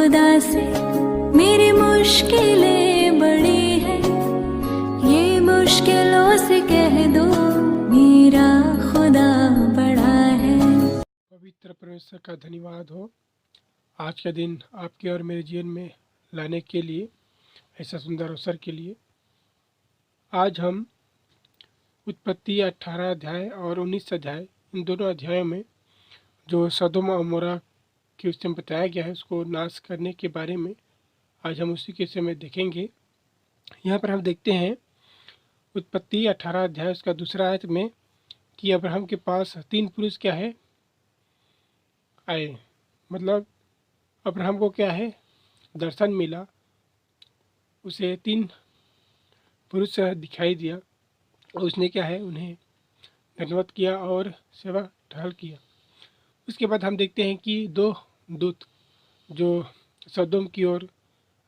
खुदा से मेरी मुश्किलें बड़ी है, ये मुश्किलों से कह दो मेरा खुदा बड़ा है। पवित्र परमेश्वर का धन्यवाद हो आज का दिन आपके और मेरे जीवन में लाने के लिए, ऐसा सुंदर अवसर के लिए। आज हम उत्पत्ति 18 अध्याय और 19 अध्याय, इन दोनों अध्यायों में जो सदोम और अमोरा के विषय में बताया गया है उसको नाश करने के बारे में आज हम उसी के विषय में देखेंगे। यहाँ पर हम देखते हैं उत्पत्ति 18 अध्याय उसका दूसरा आयत में कि अब्राहम के पास 3 पुरुष क्या है आए, मतलब अब्राहम को क्या है दर्शन मिला, उसे 3 पुरुष दिखाई दिया और उसने क्या है उन्हें धन्यवाद किया और सेवा टहल किया। उसके बाद हम देखते हैं कि 2 दूत जो सदोम की ओर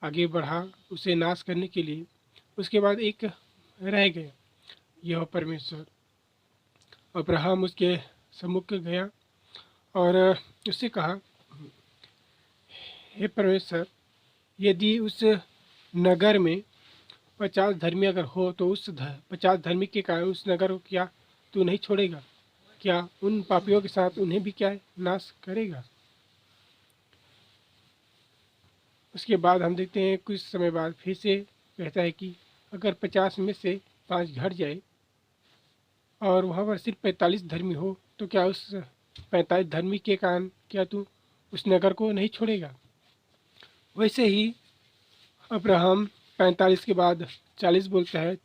आगे बढ़ा उसे नाश करने के लिए। उसके बाद एक रह गया, यह परमेश्वर। अब्राहम उसके सम्मुख गया और उससे कहा, हे परमेश्वर, यदि उस नगर में 50 धर्मी अगर हो तो उस 50 धर्मी के कारण उस नगर को क्या तू नहीं छोड़ेगा? क्या उन पापियों के साथ उन्हें भी क्या नाश करेगा? उसके बाद हम देखते हैं कुछ समय बाद फिर से कहता है कि अगर 50 में से 5 घट जाए और वहाँ पर सिर्फ 45 धर्मी हो तो क्या उस 45 धर्मी के कारण क्या तू उस नगर को नहीं छोड़ेगा? वैसे ही अब्राहम 45 के बाद 40 बोलता है,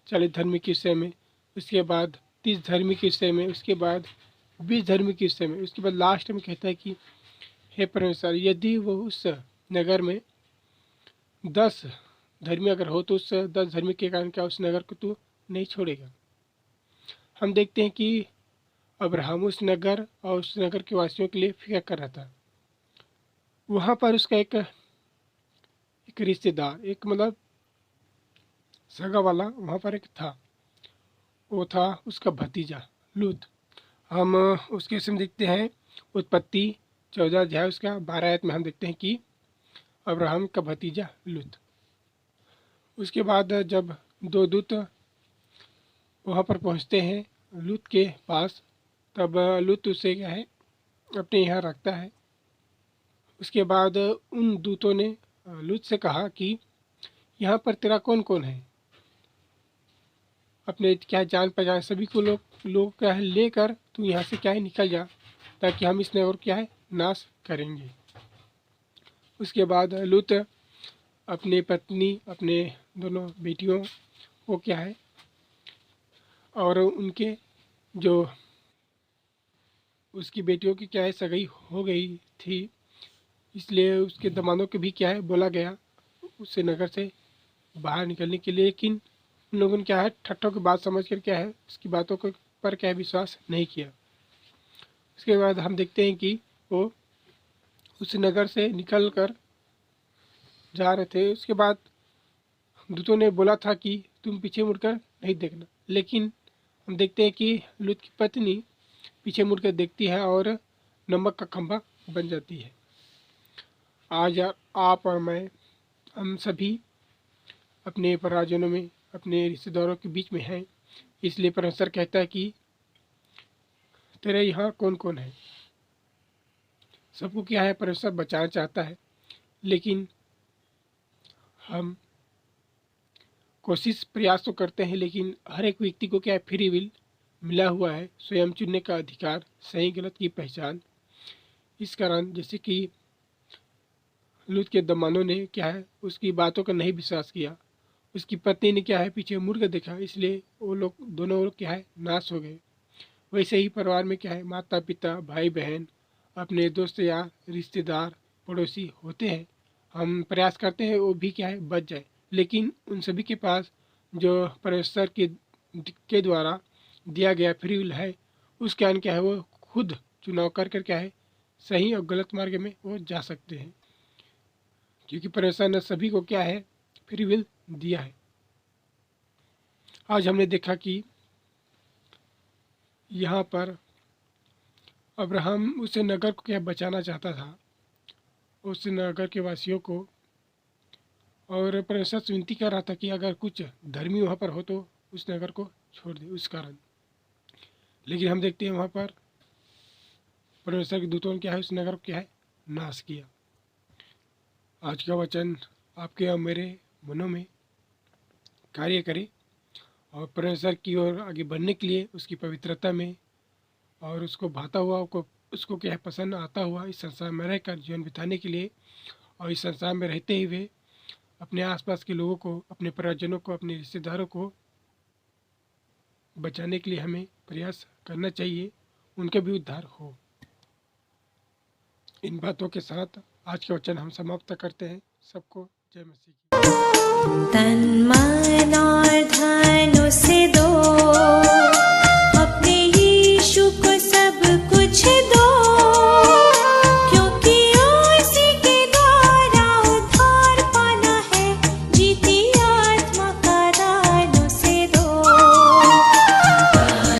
40 धर्मी के विषय में, उसके बाद 30 धर्मी के विषय में, उसके बाद 20 धर्मी के विषय में, उसके बाद लास्ट में कहता है कि हे परमेश्वर, यदि वो उस नगर में 10 धर्मी अगर हो तो उस 10 धर्मी के कारण क्या उस नगर को तू नहीं छोड़ेगा? हम देखते हैं कि अब्राहम उस नगर और उस नगर के वासियों के लिए फिक्र कर रहा था। वहाँ पर उसका एक रिश्तेदार, एक मतलब सगा वाला वहाँ पर एक था, वो था उसका भतीजा लूत। हम उसके विषय में देखते हैं उत्पत्ति 14 अध्याय उसका 12 आयत में हम देखते हैं कि अब्राहम का भतीजा लूत। उसके बाद जब 2 दूत वहाँ पर पहुँचते हैं लूत के पास, तब लूत उसे क्या है अपने यहाँ रखता है। उसके बाद उन दूतों ने लूत से कहा कि यहाँ पर तेरा कौन कौन है, अपने क्या जान पहचान सभी को लोग क्या है लेकर तू यहाँ से क्या है निकल जा, ताकि हम इस नगर क्या है नाश करेंगे। उसके बाद लूत अपनी पत्नी, अपने दोनों बेटियों को क्या है और उनके जो उसकी बेटियों की क्या है सगाई हो गई थी, इसलिए उसके दामादों को भी क्या है बोला गया उससे नगर से बाहर निकलने के लिए। लेकिन उन लोगों ने क्या है ठट्ठों की बात समझ कर क्या है उसकी बातों को पर क्या है विश्वास नहीं किया। उसके बाद हम देखते हैं कि वो उस नगर से निकल कर जा रहे थे। उसके बाद दूतों ने बोला था कि तुम पीछे मुड़कर नहीं देखना, लेकिन हम देखते हैं कि लूत की पत्नी पीछे मुड़कर देखती है और नमक का खंभा बन जाती है। आज आप और मैं, हम सभी अपने परिवारजनों में, अपने रिश्तेदारों के बीच में हैं, इसलिए परमेश्वर कहता है कि तेरे यहाँ कौन कौन है। सबको क्या है परमेश्वर बचाना चाहता है, लेकिन हम कोशिश प्रयास तो करते हैं, लेकिन हर एक व्यक्ति को क्या है फ्री विल मिला हुआ है, स्वयं चुनने का अधिकार, सही गलत की पहचान। इस कारण जैसे कि लूत के दमानों ने क्या है उसकी बातों का नहीं विश्वास किया, उसकी पत्नी ने क्या है पीछे मुड़ कर देखा, इसलिए वो लोग दोनों लोग क्या है नाश हो गए। वैसे ही परिवार में क्या है माता पिता, भाई बहन, अपने दोस्त यार, रिश्तेदार, पड़ोसी होते हैं। हम प्रयास करते हैं वो भी क्या है बच जाए, लेकिन उन सभी के पास जो परमेश्वर के द्वारा दिया गया फ्री विल है, उस कारण क्या है वो खुद चुनाव कर कर क्या है सही और गलत मार्ग में वो जा सकते हैं, क्योंकि परमेश्वर ने सभी को क्या है फ्री विल दिया है। आज हमने देखा कि यहाँ पर अब्राहम उस नगर को क्या बचाना चाहता था, उस नगर के वासियों को, और परमेश्वर से विनती कर रहा था कि अगर कुछ धर्मी वहाँ पर हो तो उस नगर को छोड़ दे उस कारण। लेकिन हम देखते हैं वहाँ पर परमेश्वर के दूतों ने क्या है, उस नगर को क्या है, नाश किया। आज का वचन आपके और मेरे मनों में कार्य करे और परमेश्वर की ओर आगे बढ़ने के लिए उसकी पवित्रता में और उसको भाता हुआ उसको क्या है, पसंद आता हुआ इस संसार में रहकर जीवन बिताने के लिए, और इस संसार में रहते हुए अपने आसपास के लोगों को, अपने परिवारजनों को, अपने रिश्तेदारों को बचाने के लिए हमें प्रयास करना चाहिए, उनका भी उद्धार हो। इन बातों के साथ आज के वचन हम समाप्त करते हैं। सबको जय मसीह की। तन मन और धन